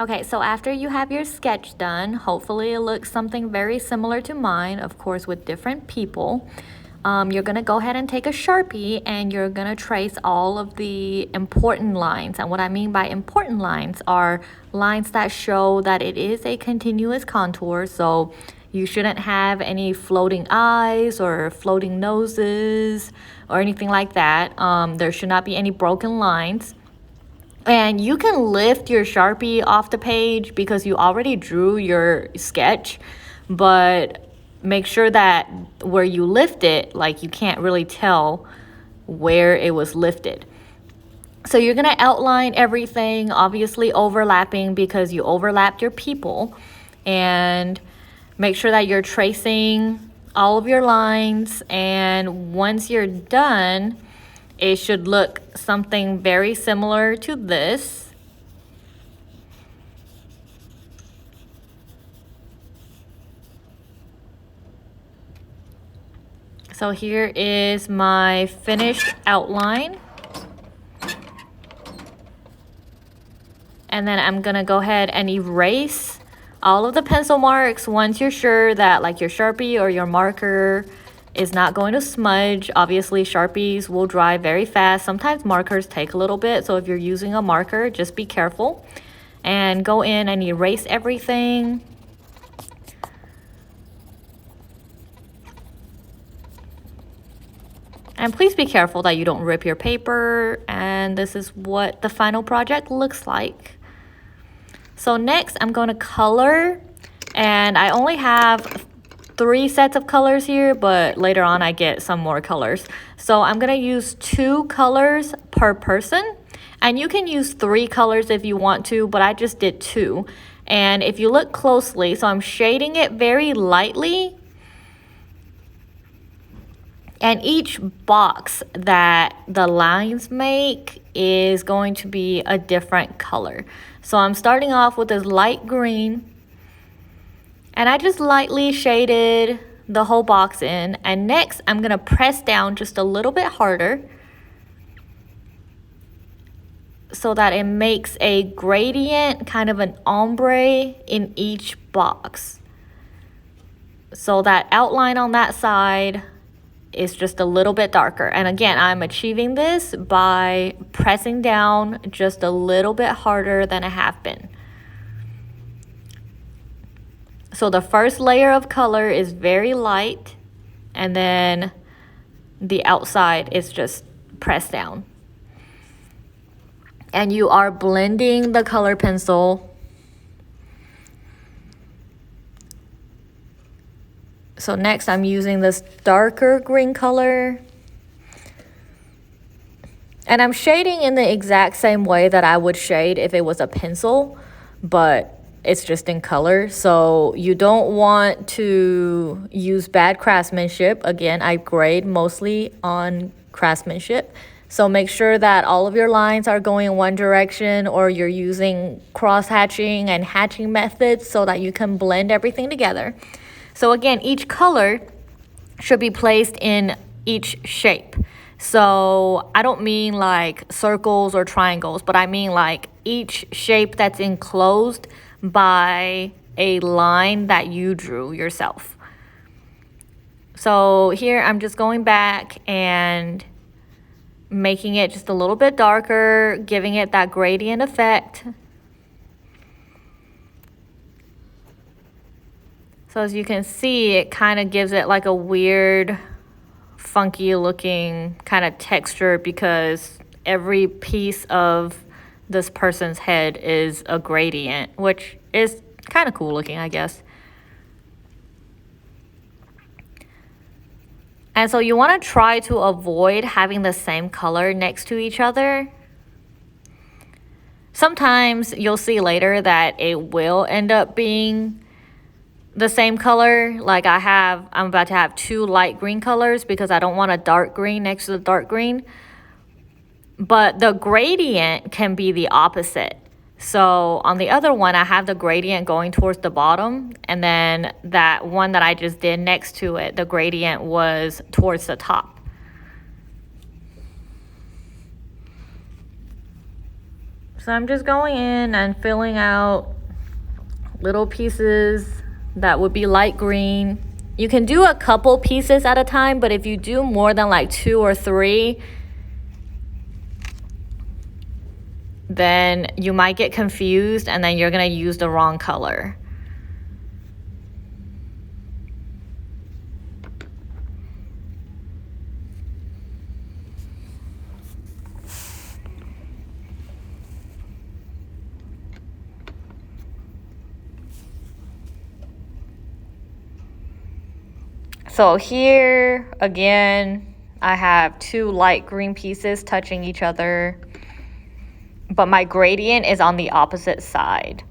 Okay, so after you have your sketch done, hopefully it looks something very similar to mine, of course, with different people. You're gonna go ahead and take a Sharpie and you're gonna trace all of the important lines. And what I mean by important lines are lines that show that it is a continuous contour. So you shouldn't have any floating eyes or floating noses or anything like that. There should not be any broken lines. And you can lift your Sharpie off the page because you already drew your sketch, but make sure that where you lift it, like you can't really tell where it was lifted. So you're gonna outline everything, obviously overlapping because you overlapped your people, and make sure that you're tracing all of your lines. And once you're done, it should look something very similar to this. So here is my finished outline. And then I'm gonna go ahead and erase all of the pencil marks once you're sure that like your Sharpie or your marker is not going to smudge. Obviously, Sharpies will dry very fast. Sometimes markers take a little bit, so if you're using a marker, just be careful. And go in and erase everything. And please be careful that you don't rip your paper. And this is what the final project looks like. So next, I'm going to color. And I only have 3 sets of colors here, but later on I get some more colors. So I'm gonna use 2 colors per person, and you can use 3 colors if you want to, but I just did 2. And if you look closely, so I'm shading it very lightly, and each box that the lines make is going to be a different color. So I'm starting off with this light green, and I just lightly shaded the whole box in. And next, I'm gonna press down just a little bit harder so that it makes a gradient, kind of an ombre in each box. So that outline on that side is just a little bit darker. And again, I'm achieving this by pressing down just a little bit harder than I have been. So the first layer of color is very light, and then the outside is just pressed down. And you are blending the color pencil. So next I'm using this darker green color. And I'm shading in the exact same way that I would shade if it was a pencil, but it's just in color. So you don't want to use bad craftsmanship. Again, I grade mostly on craftsmanship. So make sure that all of your lines are going in one direction, or you're using cross hatching and hatching methods so that you can blend everything together. So again, each color should be placed in each shape. So I don't mean like circles or triangles, but I mean like each shape that's enclosed by a line that you drew yourself. So here I'm just going back and making it just a little bit darker, giving it that gradient effect. So as you can see, it kind of gives it like a weird, funky looking kind of texture because every piece of this person's head is a gradient, which is kind of cool looking, I guess. And so you want to try to avoid having the same color next to each other. Sometimes you'll see later that it will end up being the same color. Like I'm about to have 2 light green colors because I don't want a dark green next to the dark green. But the gradient can be the opposite. So on the other one, I have the gradient going towards the bottom, and then that one that I just did next to it, the gradient was towards the top. So I'm just going in and filling out little pieces that would be light green. You can do a couple pieces at a time, but if you do more than like 2 or 3, then you might get confused and then you're gonna use the wrong color. So here, again, I have 2 light green pieces touching each other, but my gradient is on the opposite side.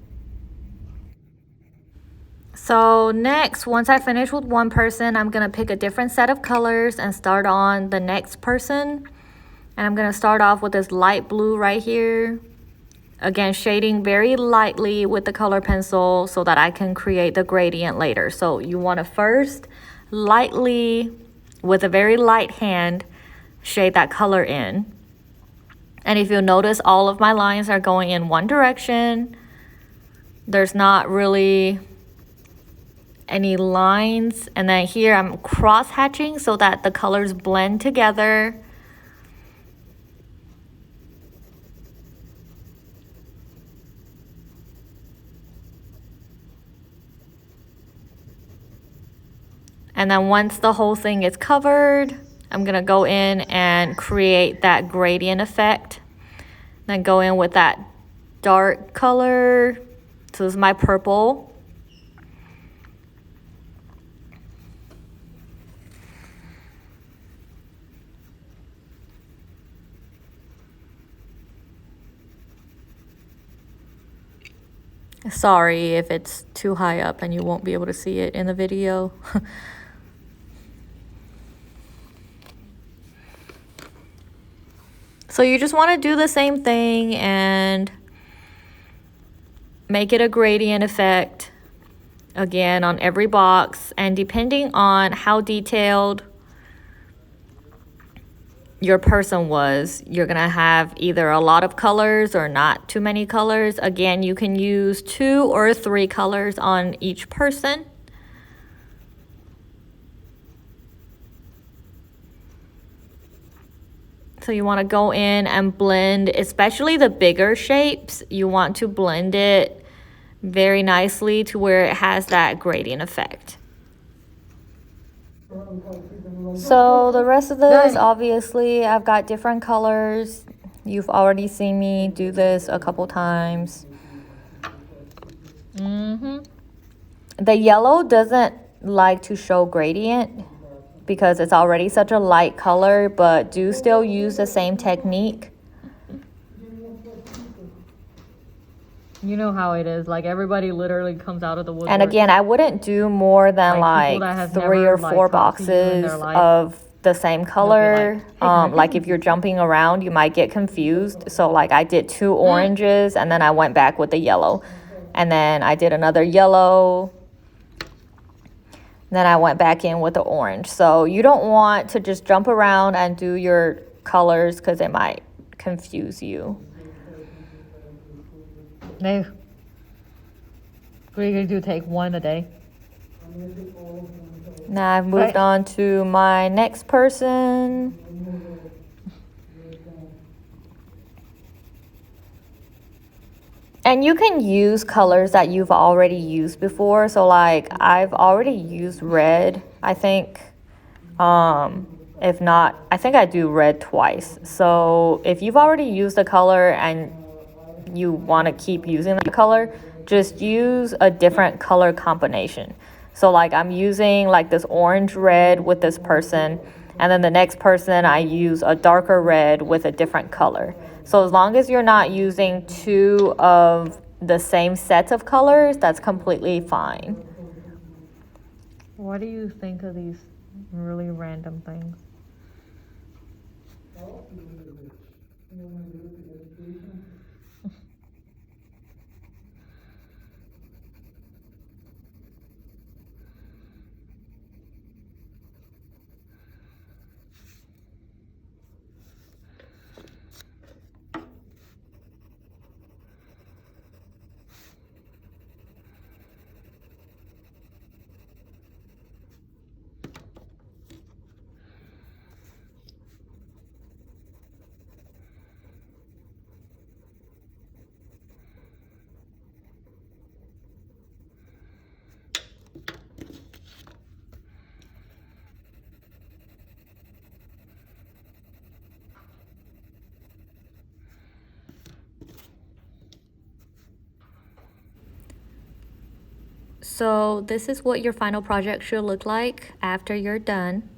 So next, once I finish with one person, I'm gonna pick a different set of colors and start on the next person. And I'm gonna start off with this light blue right here. Again, shading very lightly with the color pencil so that I can create the gradient later. So you wanna first lightly, with a very light hand, shade that color in. And if you'll notice, all of my lines are going in one direction. There's not really any lines. And then here I'm cross hatching so that the colors blend together. And then once the whole thing is covered, I'm gonna go in and create that gradient effect. Then go in with that dark color. So this is my purple. Sorry if it's too high up and you won't be able to see it in the video. So you just want to do the same thing and make it a gradient effect again on every box. And depending on how detailed your person was, you're gonna have either a lot of colors or not too many colors. Again, you can use 2 or 3 colors on each person. So you want to go in and blend, especially the bigger shapes. You want to blend it very nicely to where it has that gradient effect. So the rest of this, obviously, I've got different colors. You've already seen me do this a couple times. The yellow doesn't like to show gradient because it's already such a light color, but do still use the same technique. You know how it is, like everybody literally comes out of the woodwork. And again, I wouldn't do more than like 3 or 4 boxes of the same color. Like if you're jumping around, you might get confused. So like I did 2 oranges and then I went back with the yellow. And then I did another yellow. Then I went back in with the orange. So you don't want to just jump around and do your colors because it might confuse you. No. What are you going to do, take 1 a day? Now I've moved on to my next person. And you can use colors that you've already used before. So like I've already used red, I think. If not, I think I do red twice. So if you've already used a color and you want to keep using the color, just use a different color combination. So like I'm using like this orange red with this person, and then the next person I use a darker red with a different color. So as long as you're not using 2 of the same sets of colors, that's completely fine. What do you think of these really random things? So this is what your final project should look like after you're done.